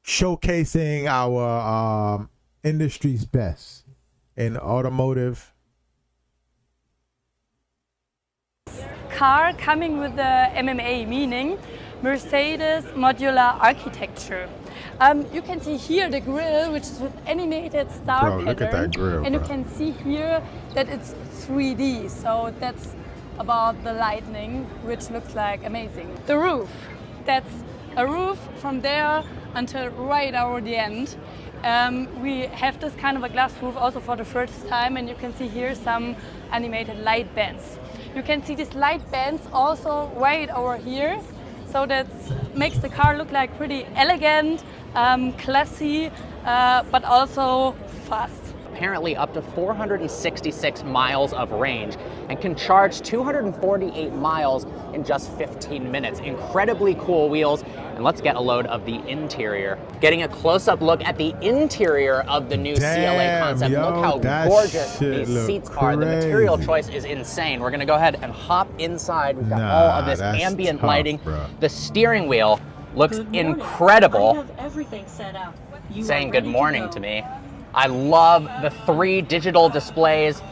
showcasing our industry's best in automotive. Car coming with the MMA, meaning Mercedes modular architecture. You can see here the grille, which is with animated star pattern. Look at that grille, and you can see here that it's 3D, so that's about the lightning, which looks like amazing. The roof, that's a roof from there until right over the end. We have this kind of a glass roof also for the first time, and you can see here some animated light bands. You can see these light bands also right over here, so that makes the car look like pretty elegant, classy, but also fast. Apparently up to 466 miles of range and can charge 248 miles in just 15 minutes. Incredibly cool wheels. And let's get a load of the interior. Getting a close-up look at the interior of the new CLA concept. Look how gorgeous these seats are. The material choice is insane. We're gonna go ahead and hop inside. We've got all of this ambient lighting. The steering wheel looks incredible. I have everything set up. Saying good morning to me. I love the 3 digital displays,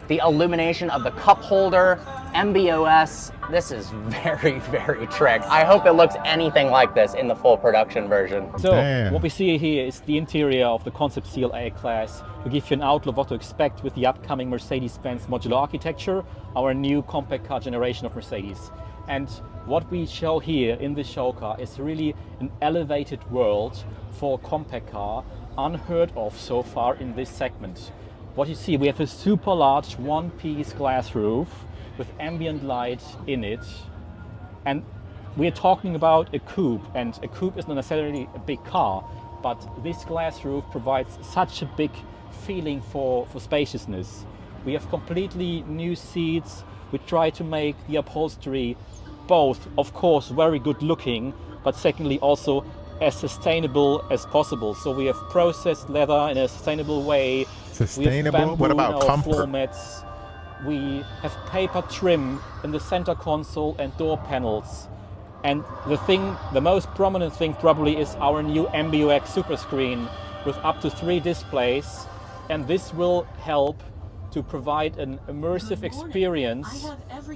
the illumination of the cup holder, MBOS. This is very, very trick. I hope it looks anything like this in the full production version. So what we see here is the interior of the concept CLA class to give you an outlook of what to expect with the upcoming Mercedes-Benz modular architecture, our new compact car generation of Mercedes. And what we show here in this show car is really an elevated world for a compact car, unheard of so far in this segment. What you see, we have a super large one-piece glass roof with ambient light in it. And we're talking about a coupe, and a coupe is not necessarily a big car, but this glass roof provides such a big feeling for spaciousness. We have completely new seats. We try to make the upholstery both, of course, very good looking, but secondly also as sustainable as possible. So we have processed leather in a sustainable way. Sustainable? What about comfort? Floor mats. We have paper trim in the center console and door panels. And the most prominent thing probably is our new MBUX super screen with up to 3 displays. And this will help to provide an immersive experience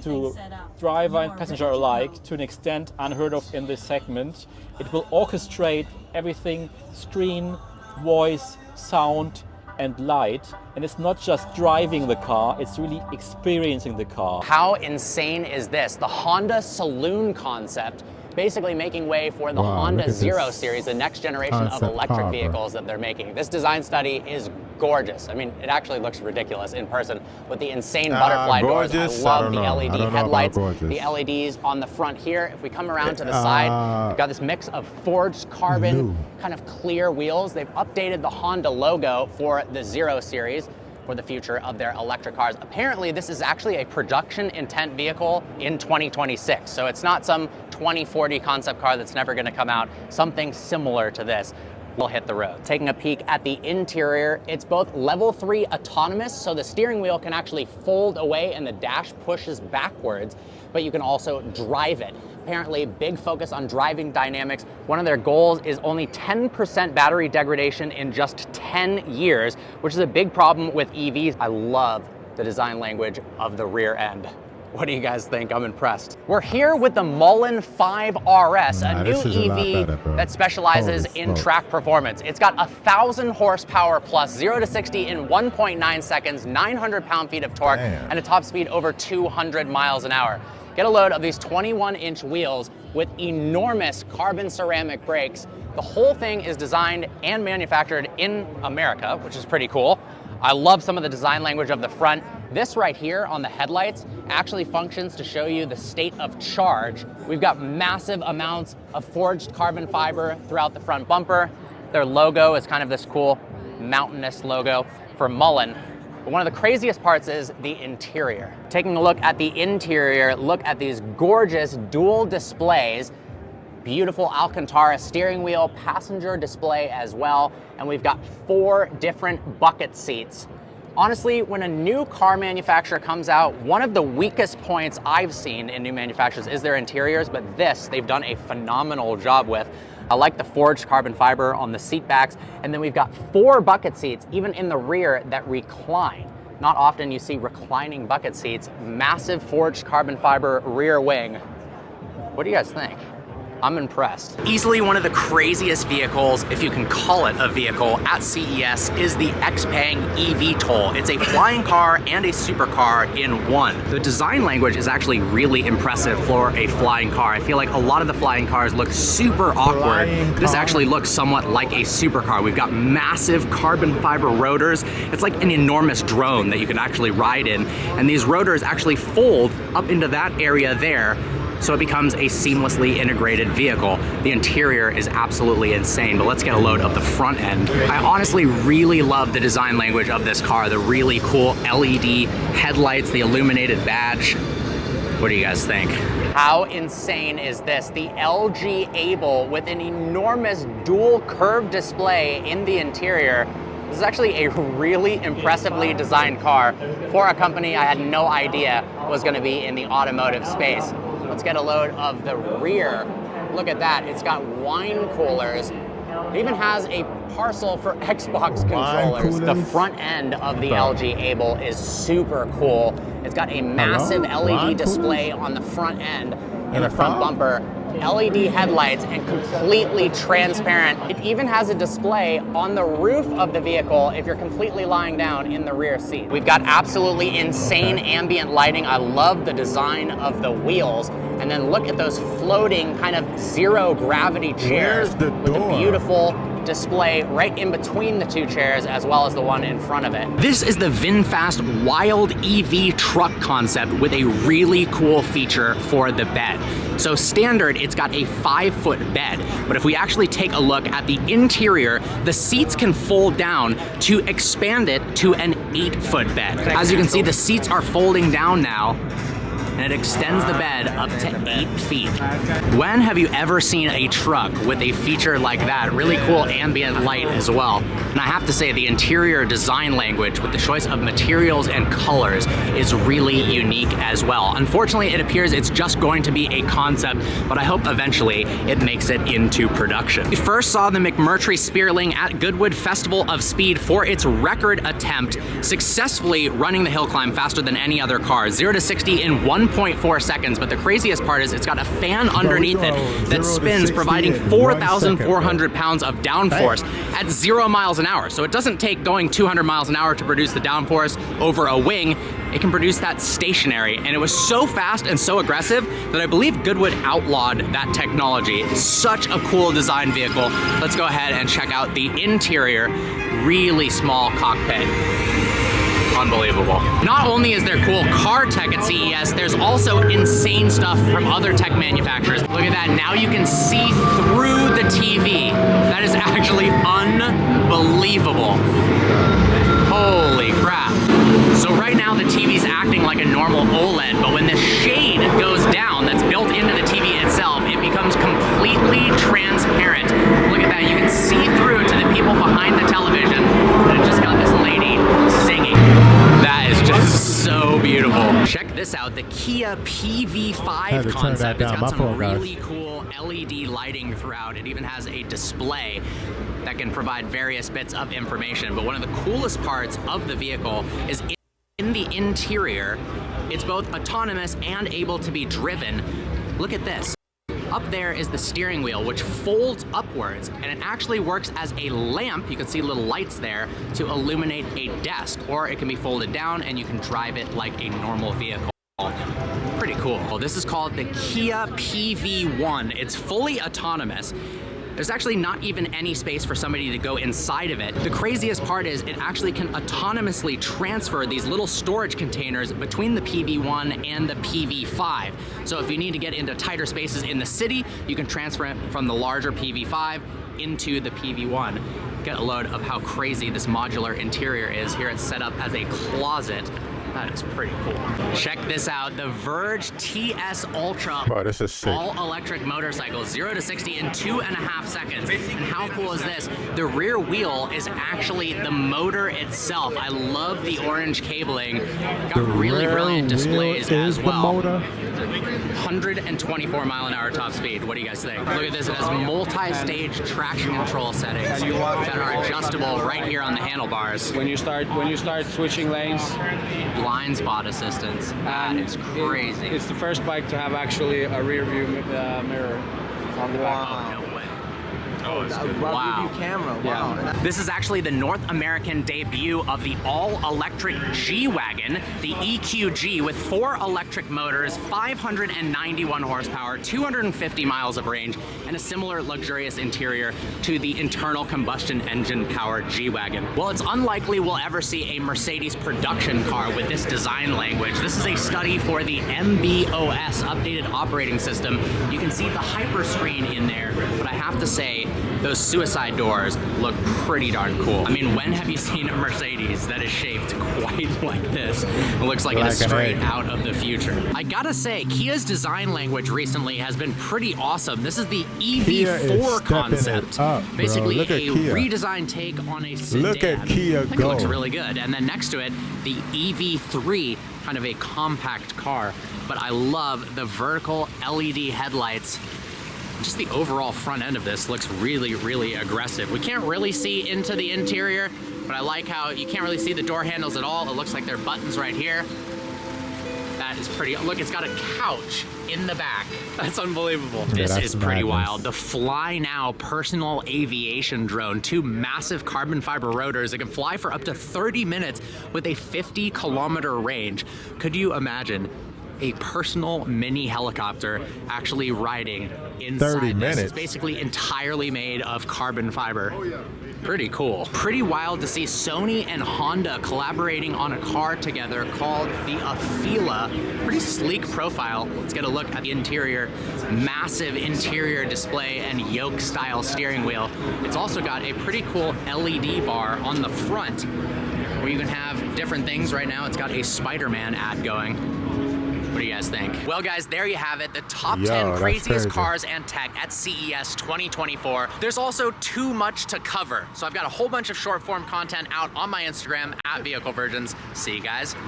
to driver and passenger alike to an extent unheard of in this segment. It will orchestrate everything: screen, voice, sound, and light. And it's not just driving the car, it's really experiencing the car. How insane is this? The Honda Saloon concept, basically making way for the Honda Zero series, the next generation of electric vehicles that they're making. This design study is gorgeous. I mean, it actually looks ridiculous in person with the insane butterfly doors. I love the LED headlights, the LEDs on the front here. If we come around to the side, we've got this mix of forged carbon, kind of clear wheels. They've updated the Honda logo for the Zero series for the future of their electric cars. Apparently, this is actually a production intent vehicle in 2026. So it's not some 2040 concept car that's never gonna come out. Something similar to this will hit the road. Taking a peek at the interior, it's both level 3 autonomous, so the steering wheel can actually fold away and the dash pushes backwards, but you can also drive it. Apparently, big focus on driving dynamics. One of their goals is only 10% battery degradation in just 10 years, which is a big problem with EVs. I love the design language of the rear end. What do you guys think? I'm impressed. We're here with the Mullen 5 RS, a new EV that specializes in track performance. It's got 1,000 horsepower plus, 0 to 60 in 1.9 seconds, 900 pound-feet of torque, and a top speed over 200 miles an hour. Get a load of these 21-inch wheels with enormous carbon ceramic brakes. The whole thing is designed and manufactured in America, which is pretty cool. I love some of the design language of the front. This right here on the headlights actually functions to show you the state of charge. We've got massive amounts of forged carbon fiber throughout the front bumper. Their logo is kind of this cool mountainous logo for Mullen. But one of the craziest parts is the interior. Taking a look at the interior, look at these gorgeous dual displays. Beautiful Alcantara steering wheel, passenger display as well, and we've got 4 different bucket seats. Honestly, when a new car manufacturer comes out, one of the weakest points I've seen in new manufacturers is their interiors, but this they've done a phenomenal job with. I like the forged carbon fiber on the seat backs, and then we've got 4 bucket seats, even in the rear, that recline. Not often you see reclining bucket seats. Massive forged carbon fiber rear wing. What do you guys think? I'm impressed. Easily one of the craziest vehicles, if you can call it a vehicle, at CES is the XPeng eVTOL. It's a flying car and a supercar in one. The design language is actually really impressive for a flying car. I feel like a lot of the flying cars look super awkward. This actually looks somewhat like a supercar. We've got massive carbon fiber rotors. It's like an enormous drone that you can actually ride in. And these rotors actually fold up into that area there, so it becomes a seamlessly integrated vehicle. The interior is absolutely insane, but let's get a load of the front end. I honestly really love the design language of this car, the really cool LED headlights, the illuminated badge. What do you guys think? How insane is this? The LG Able with an enormous dual curved display in the interior. This is actually a really impressively designed car for a company I had no idea was gonna be in the automotive space. Let's get a load of the rear. Look at that, it's got wine coolers. It even has a parcel for Xbox controllers. The front end of the LG Able is super cool. It's got a massive LED display on the front end and the front bumper. LED headlights and completely transparent. It even has a display on the roof of the vehicle if you're completely lying down in the rear seat. We've got absolutely insane ambient lighting. I love the design of the wheels. And then look at those floating kind of zero gravity chairs with a beautiful display right in between the 2 chairs as well as the one in front of it. This is the VinFast Wild EV truck concept with a really cool feature for the bed. So standard, it's got a 5-foot bed, but if we actually take a look at the interior, the seats can fold down to expand it to an 8-foot bed. As you can see, the seats are folding down now, and it extends the bed up to 8 feet. When have you ever seen a truck with a feature like that? Really cool ambient light as well. And I have to say, the interior design language with the choice of materials and colors is really unique as well. Unfortunately, it appears it's just going to be a concept, but I hope eventually it makes it into production. We first saw the McMurtry Spearling at Goodwood Festival of Speed for its record attempt, successfully running the hill climb faster than any other car, 0 to 60 in 1.4 seconds, but the craziest part is it's got a fan underneath it that spins, providing 4,400 pounds of downforce at 0 miles an hour. So it doesn't take going 200 miles an hour to produce the downforce over a wing. It can produce that stationary, and it was so fast and so aggressive that I believe Goodwood outlawed that technology. Such a cool design vehicle. Let's go ahead and check out the interior. Really small cockpit. Unbelievable. Not only is there cool car tech at CES, there's also insane stuff from other tech manufacturers. Look at that, now you can see through the TV. That is actually unbelievable. Holy crap. So right now the TV's acting like a normal OLED, but when the shade goes down that's built into the TV itself, it becomes completely transparent. Look at that, you can see through to the people behind the television. And it just got this lady singing. That is just so beautiful. Check this out, the Kia PV5 concept. It's got some really cool LED lighting throughout. It even has a display that can provide various bits of information. But one of the coolest parts of the vehicle is in the interior. It's both autonomous and able to be driven. Look at this. Up there is the steering wheel, which folds upwards, and it actually works as a lamp. You can see little lights there to illuminate a desk, or it can be folded down and you can drive it like a normal vehicle. Pretty cool. Well, this is called the Kia PV1. It's fully autonomous. There's actually not even any space for somebody to go inside of it. The craziest part is it actually can autonomously transfer these little storage containers between the PV1 and the PV5. So if you need to get into tighter spaces in the city, you can transfer it from the larger PV5 into the PV1. Get a load of how crazy this modular interior is. Here it's set up as a closet. That is pretty cool. Check this out, the Verge TS Ultra. Bro, this is sick. All-electric motorcycle, 0 to 60 in 2.5 seconds. And how cool is this? The rear wheel is actually the motor itself. I love the orange cabling. Got really brilliant displays as well. 124-mile-an-hour top speed. What do you guys think? Look at this. It has multi-stage traction control settings that are adjustable right here on the handlebars. When you start switching lanes, Blind spot assistance. That is crazy. It's the first bike to have actually a rear view mirror on the back. Oh, no way. Wow. Review camera. Wow. Yeah. This is actually the North American debut of the all-electric G-Wagon, the EQG, with 4 electric motors, 591 horsepower, 250 miles of range, and a similar luxurious interior to the internal combustion engine-powered G-Wagon. Well, it's unlikely we'll ever see a Mercedes production car with this design language. This is a study for the MB.OS updated operating system. You can see the hyper screen in there, but I have to say, those suicide doors look pretty darn cool. I mean, when have you seen a Mercedes that is shaped quite like this? It looks like it is straight out of the future. I gotta say, Kia's design language recently has been pretty awesome. This is the EV4 concept. Basically a redesigned take on a sedan. Look at Kia I think it looks really good. And then next to it, the EV3, kind of a compact car. But I love the vertical LED headlights. Just the overall front end of this looks really, really aggressive. We can't really see into the interior, but I like how you can't really see the door handles at all. It looks like there are buttons right here. That is pretty, look, it's got a couch in the back. That's unbelievable. Yeah, this is pretty madness. wild. The Fly Now personal aviation drone, 2 massive carbon fiber rotors that can fly for up to 30 minutes with a 50-kilometer range. Could you imagine a personal mini helicopter actually riding inside 30 this? minutes. It's basically entirely made of carbon fiber. Pretty cool. Pretty wild to see Sony and Honda collaborating on a car together called the Afeela. Pretty sleek profile. Let's get a look at the interior. Massive interior display and yoke-style steering wheel. It's also got a pretty cool LED bar on the front where you can have different things. Right now, it's got a Spider-Man ad going. What do you guys think? Well, guys, there you have it. The top 10 craziest cars and tech at CES 2024. There's also too much to cover. So I've got a whole bunch of short form content out on my Instagram at Vehicle Virgins. See you guys next